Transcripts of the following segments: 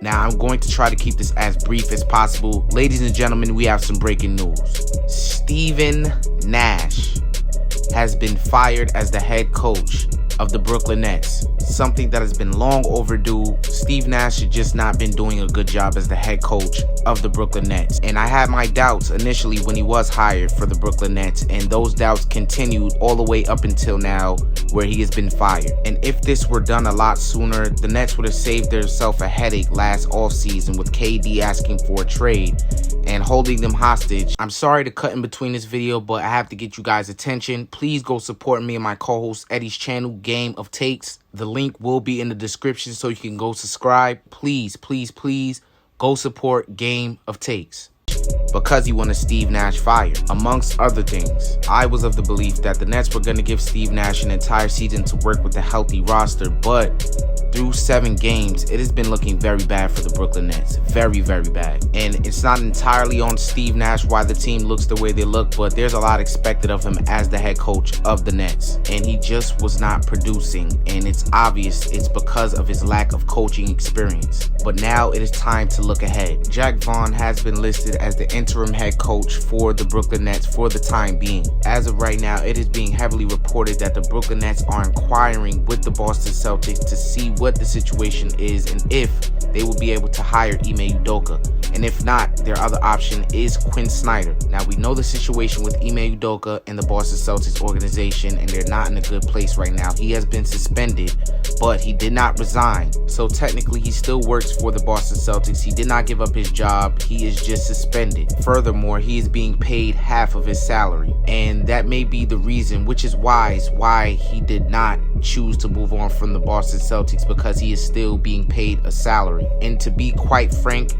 Now, I'm going to try to keep this as brief as possible. Ladies and gentlemen, we have some breaking news. Steven Nash has been fired as the head coach of the Brooklyn Nets. Something that has been long overdue. Steve Nash has just not been doing a good job as the head coach of the Brooklyn Nets. And I had my doubts initially when he was hired for the Brooklyn Nets, and those doubts continued all the way up until now, where he has been fired. And if this were done a lot sooner, the Nets would have saved themselves a headache last offseason with KD asking for a trade and holding them hostage. I'm sorry to cut in between this video, but I have to get you guys' attention. Please go support me and my co-host Eddie's channel, Game of Takes. The link will be in the description so you can go subscribe. Please, please, please go support Game of Takes. Because he wanted Steve Nash fired, amongst other things. I was of the belief that the Nets were going to give Steve Nash an entire season to work with a healthy roster, but through 7 games, it has been looking very bad for the Brooklyn Nets. Very, very bad. And it's not entirely on Steve Nash why the team looks the way they look, but there's a lot expected of him as the head coach of the Nets. And he just was not producing, and it's obvious it's because of his lack of coaching experience. But now it is time to look ahead. Jack Vaughn has been listed as the interim head coach for the Brooklyn Nets for the time being. As of right now, it is being heavily reported that the Brooklyn Nets are inquiring with the Boston Celtics to see what the situation is and if they will be able to hire Ime Udoka. And if not, their other option is Quinn Snyder. Now, we know the situation with Ime Udoka and the Boston Celtics organization, and they're not in a good place right now. He has been suspended, but he did not resign. So technically, he still works for the Boston Celtics. He did not give up his job. He is just suspended. Furthermore, he is being paid half of his salary. And that may be the reason, which is wise, why he did not choose to move on from the Boston Celtics, because he is still being paid a salary. And to be quite frank,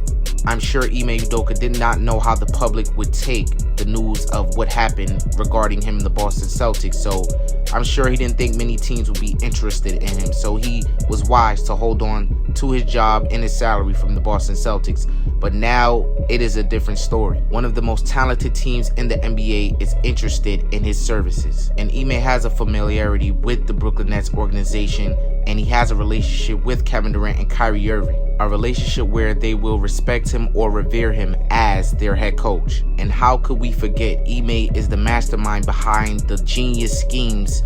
I'm sure Ime Udoka did not know how the public would take the news of what happened regarding him in the Boston Celtics, so I'm sure he didn't think many teams would be interested in him, so he was wise to hold on to his job and his salary from the Boston Celtics. But now it is a different story. One of the most talented teams in the NBA is interested in his services, and Ime has a familiarity with the Brooklyn Nets organization, and he has a relationship with Kevin Durant and Kyrie Irving. A relationship where they will respect him or revere him as their head coach. And how could we forget Ime is the mastermind behind the genius schemes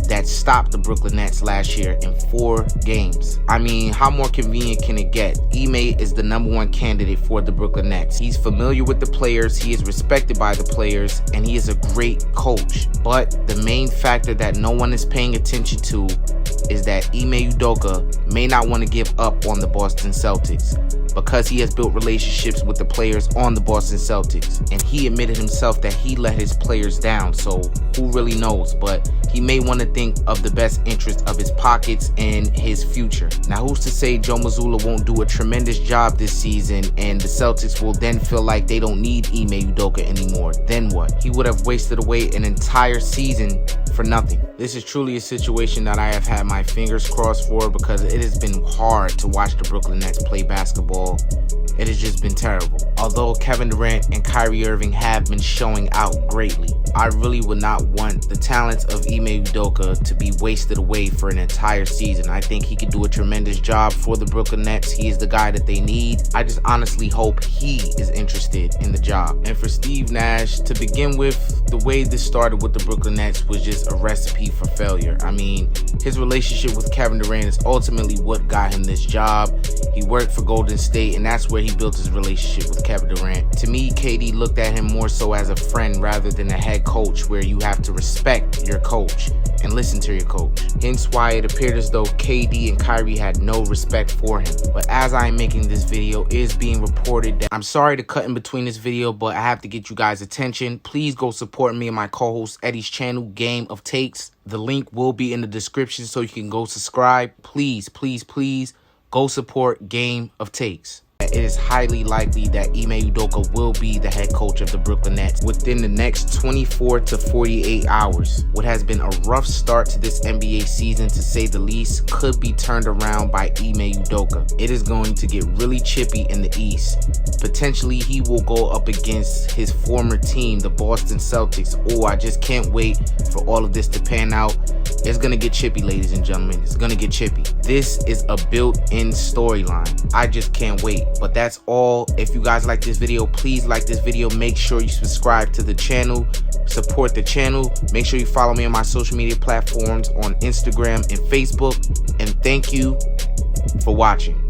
that stopped the Brooklyn Nets last year in 4 games. I mean, how more convenient can it get? Ime is the #1 candidate for the Brooklyn Nets. He's familiar with the players, he is respected by the players, and he is a great coach. But the main factor that no one is paying attention to is that Ime Udoka may not want to give up on the Boston Celtics because he has built relationships with the players on the Boston Celtics, and he admitted himself that he let his players down, so who really knows? But he may want to think of the best interest of his pockets and his future. Now, who's to say Joe Mazzulla won't do a tremendous job this season and the Celtics will then feel like they don't need Ime Udoka anymore? Then what? He would have wasted away an entire season for nothing. This is truly a situation that I have had my fingers crossed for, because it has been hard to watch the Brooklyn Nets play basketball. It has just been terrible. Although Kevin Durant and Kyrie Irving have been showing out greatly, I really would not want the talents of Ime Udoka to be wasted away for an entire season. I think he could do a tremendous job for the Brooklyn Nets. He is the guy that they need. I just honestly hope he is interested in the job. And for Steve Nash, to begin with, the way this started with the Brooklyn Nets was just a recipe for failure. I mean, his relationship with Kevin Durant is ultimately what got him this job. He worked for Golden State, and that's where he built his relationship with Kevin Durant. To me, KD looked at him more so as a friend rather than a head coach, where you have to respect your coach and listen to your coach. Hence why it appeared as though KD and Kyrie had no respect for him. But as I am making this video, it is being reported that, I'm sorry to cut in between this video, but I have to get you guys' attention. Please go support me and my co-host Eddie's channel, Game of Takes. The link will be in the description so you can go subscribe. Please, please, please go support Game of Takes. It is highly likely that Ime Udoka will be the head coach of the Brooklyn Nets within the next 24 to 48 hours. What has been a rough start to this NBA season, to say the least, could be turned around by Ime Udoka. It is going to get really chippy in the East. Potentially, he will go up against his former team, the Boston Celtics. Oh, I just can't wait for all of this to pan out. It's gonna get chippy, ladies and gentlemen. It's gonna get chippy. This is a built-in storyline. I just can't wait. But that's all. If you guys like this video, please like this video. Make sure you subscribe to the channel. Support the channel. Make sure you follow me on my social media platforms on Instagram and Facebook. And thank you for watching.